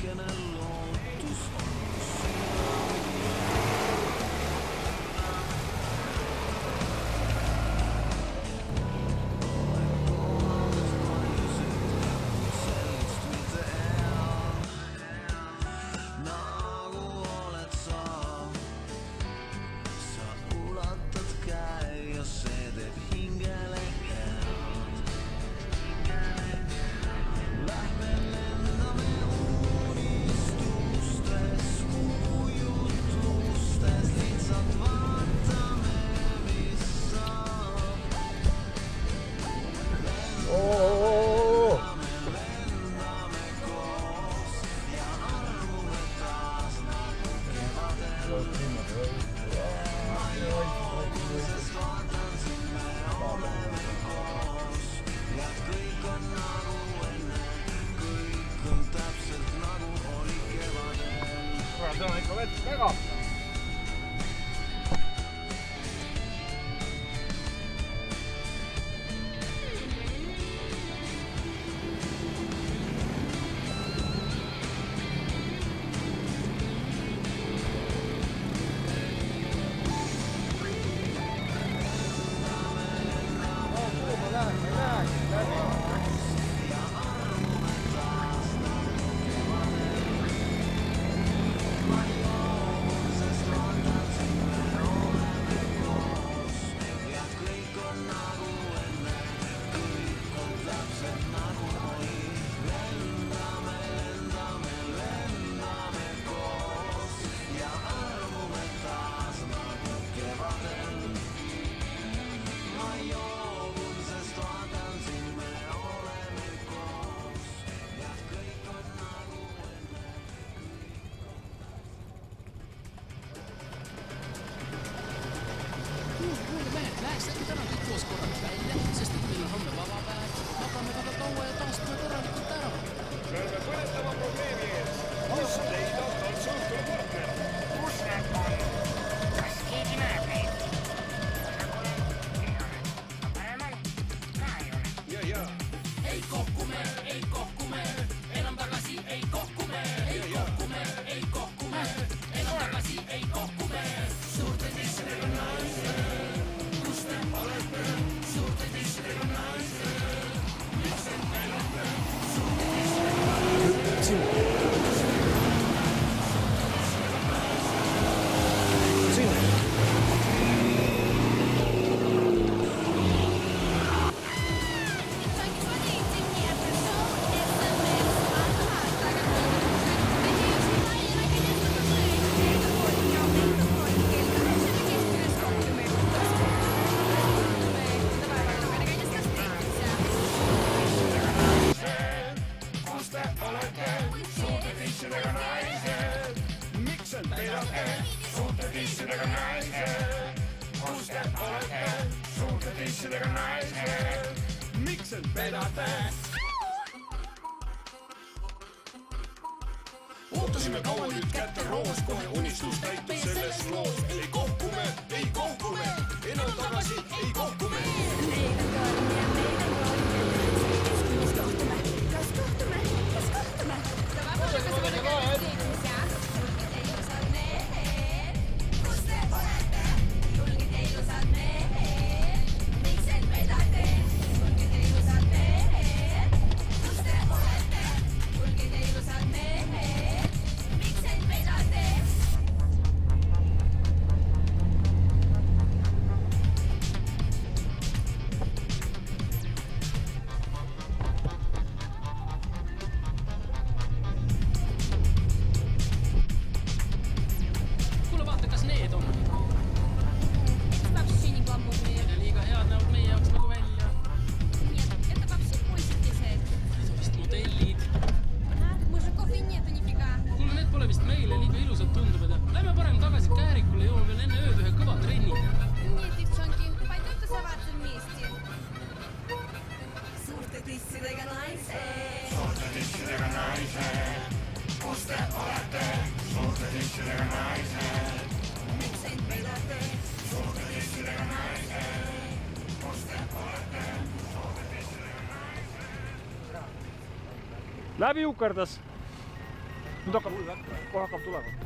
See on ikka vett väga. Läheks äkki täna kõik koos korraks välja, sest et meil on homme vaba päev, magame väga kaua ja taastume korralikult ära. Peame põletama probleemi ees. Kus leida tantsuõhtule partner? Kus need on? Kas keegi näeb neid? Vasakule ei ole. Paremal ka ei ole. Ja. Ei kohku me, enam tagasi ei kohku me, enam tagasi ei kohku me. Suurte tissidega naised, kus te olete? Suurte tissidega naised, miks te elate? Suurte tissidega naised. Miks et vedate? Ootasime kaua nüüd kätte roos, kohe unistus täitus selles loos. Ei kohku me, enam tagasi ei kohku me. Läbi ukerdas. nüüd hakkab, kohe hakkab tulema.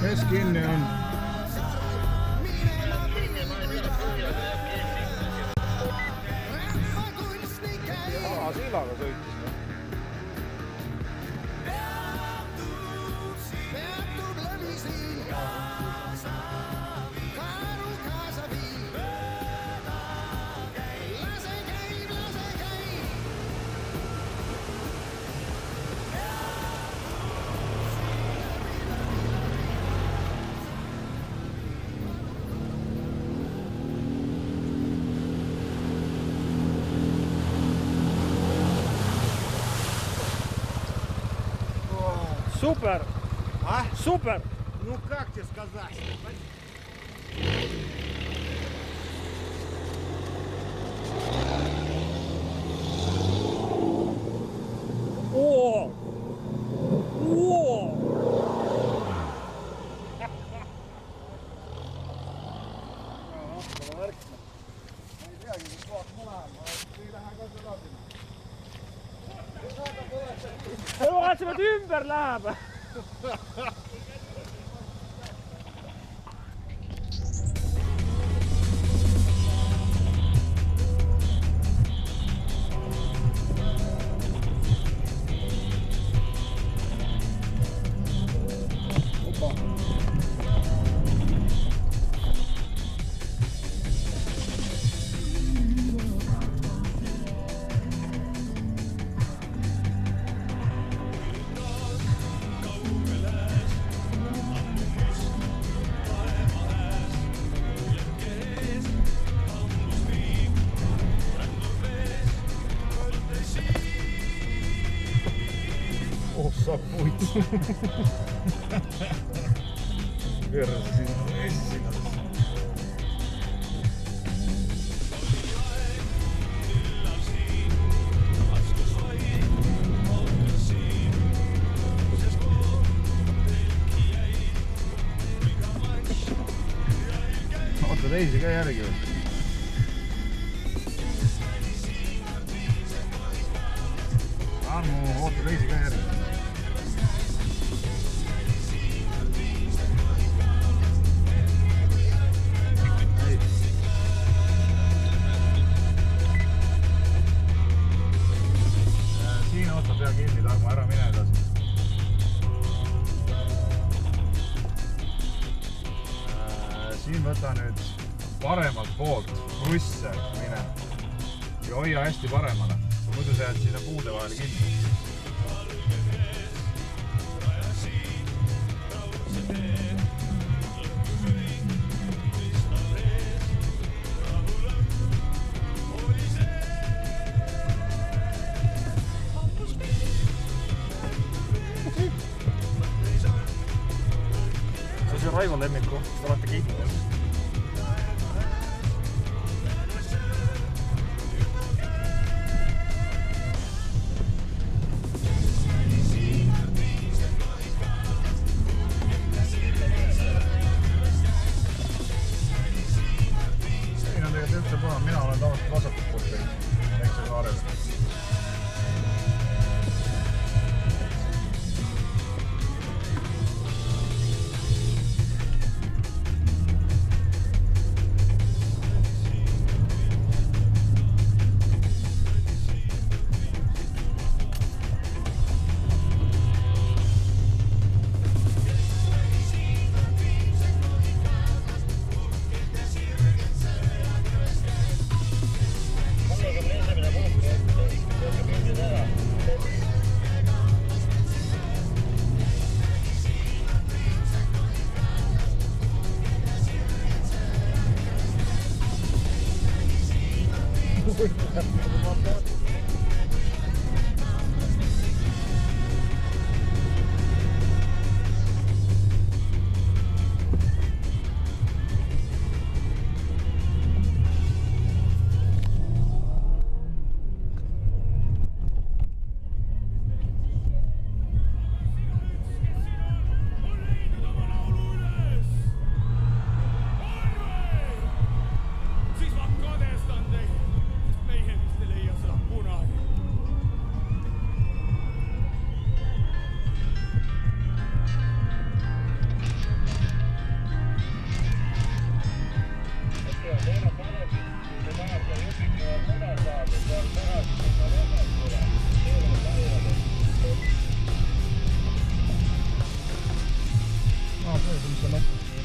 Kes kinni on? Silaga sõitis. Супер! А? Супер! Ну как тебе сказать? О! О! Ma vaatasin, et ümber läheb. Pöörase siin esisinnas. Oota teisi ka järgi või? Annu, oota teisi ka järgi. Siin oota pea kinni, Tarmo, ära mine edasi. Siin võta nüüd paremalt poolt russe mine ja hoia hästi paremale, muidu sa jääd sinna puude vahele kinni. See on Raivo lemmiku, seda alati kiitnud. Siin on tegelikult üldse põnev, mina olen tavaliselt vasakut poolt teinud, väikse saarele.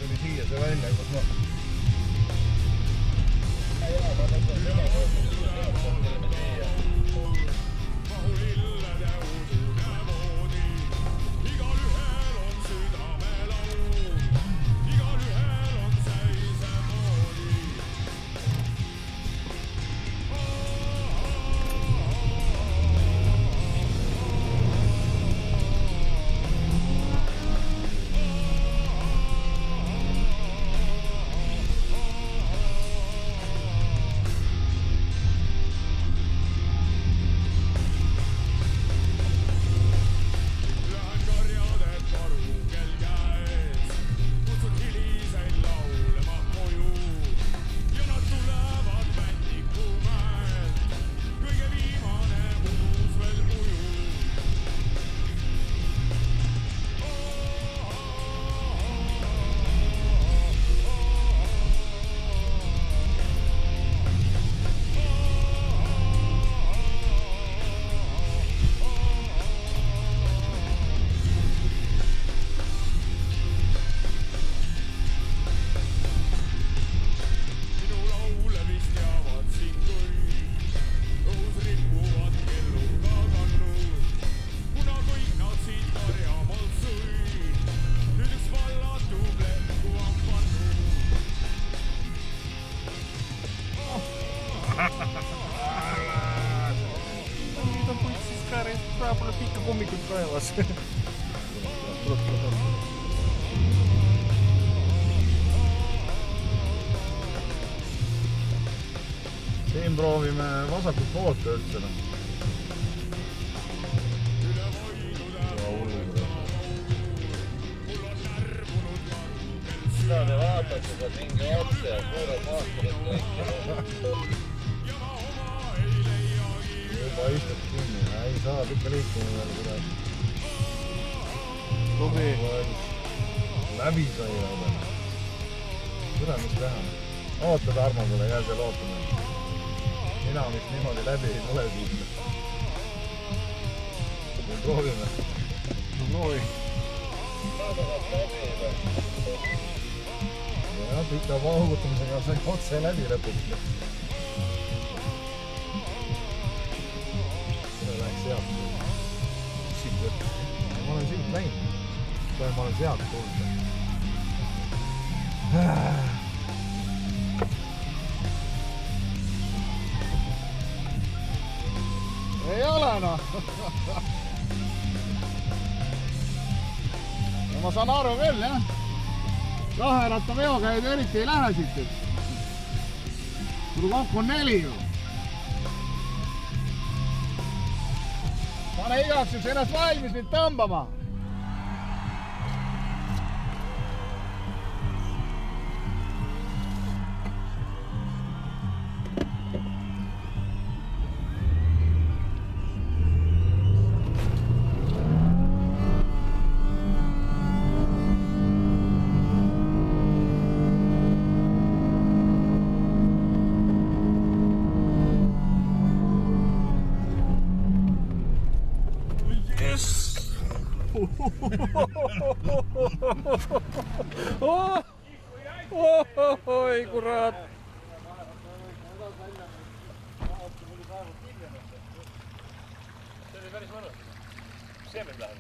Tuli siia see välja, kus ma... Pole pikka kummikut kaevas. siin proovime vasakut poolt üldse. Seda te vaatate, kui mingi otse ja suured maasturid kõik. Juba istub kinni, ei saab ikka liikuma veel kuidagi. Tubli. Läbi sai jälle. Tule, mis teha? Ootad Armo mulle, jää seal ootame. Mina vist niimoodi läbi ei tule siit. Proovime. No proovi. Ja pika vaahutamisega sai otse läbi lõpuks. Seda läheks sealt. Ma olen siit läinud. Ma olen sealt tulnud. Ei ole noh. No ma saan aru küll jah. Kaheratta veokäid eriti ei lähe siit. Kui kokku on 4 ju. Pane igaks juks ennast valmis mind tõmbama. Oi kurat! See oli päris mõnus. Seemid läheb.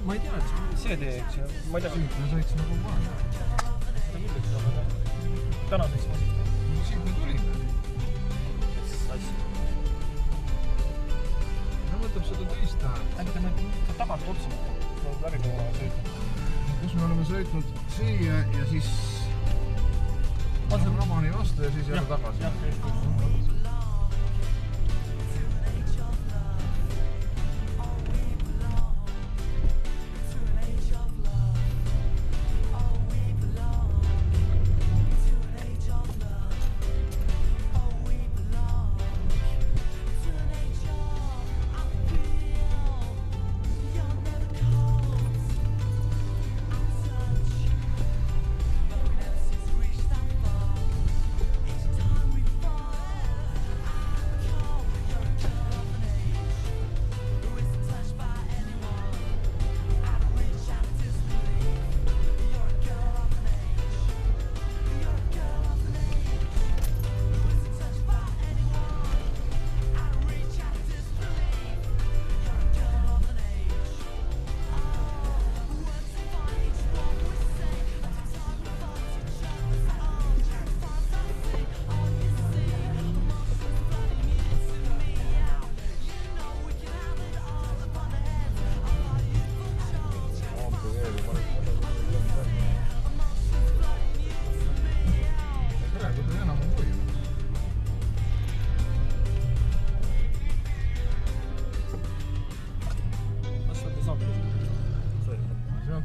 Ma ei tea, et see teeks ja ma ei tea, siit me sõitsime kogu aeg. seda milleks saab, aga täna sõitsime siit. Siit me tulime. No võtab seda teist tähendab. Äkki me tagant otsa läbi poole sõitnud. Kus me oleme sõitnud siia ja siis Ramani vastu ja siis jälle tagasi. Jah, just.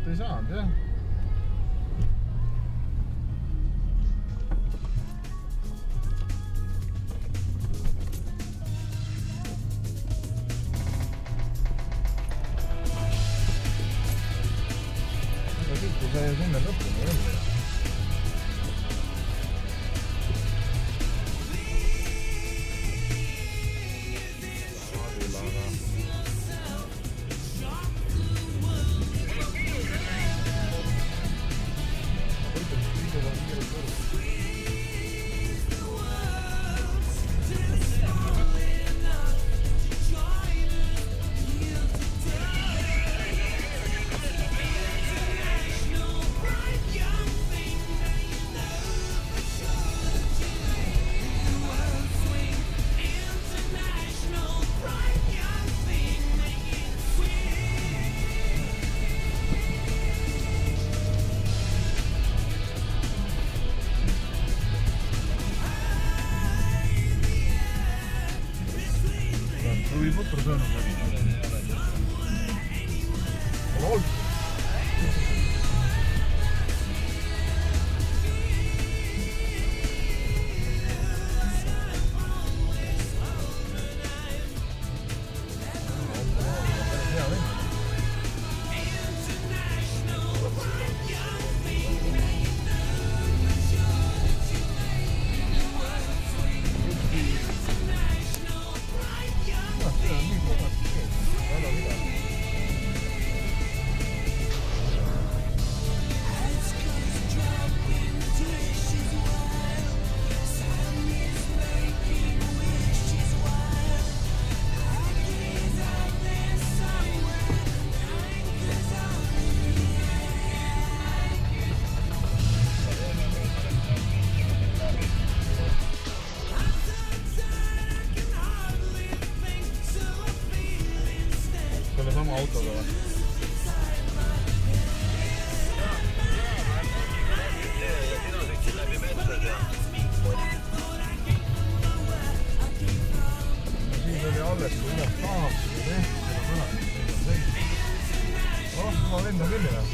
ei saanud jah. aga siit ei saa ju sinna lõpuni välja. Või putru söönud läbi. Pole olnud. Hea vend. Sellesama autoga või? Siis oli alles, kui üles tahaks ja tehti seda põnevist. Juba vend on küll jah.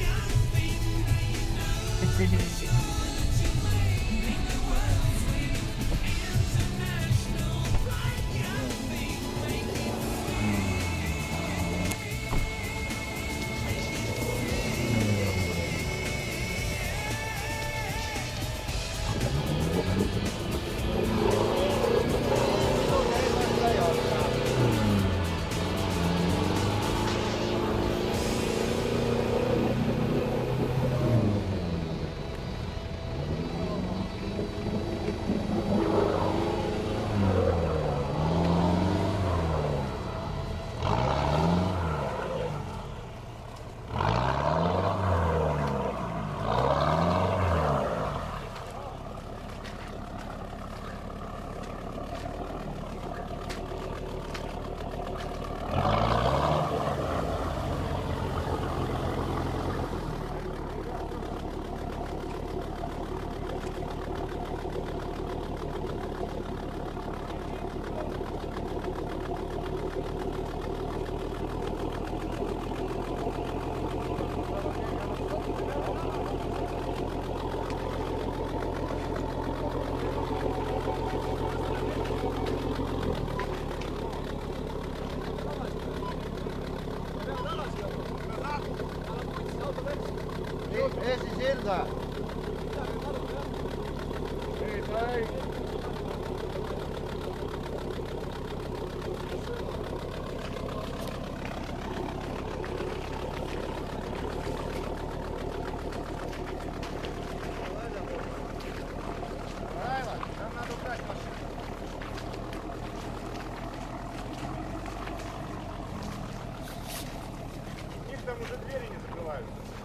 Eesti silda. Их там уже двери не закрываются.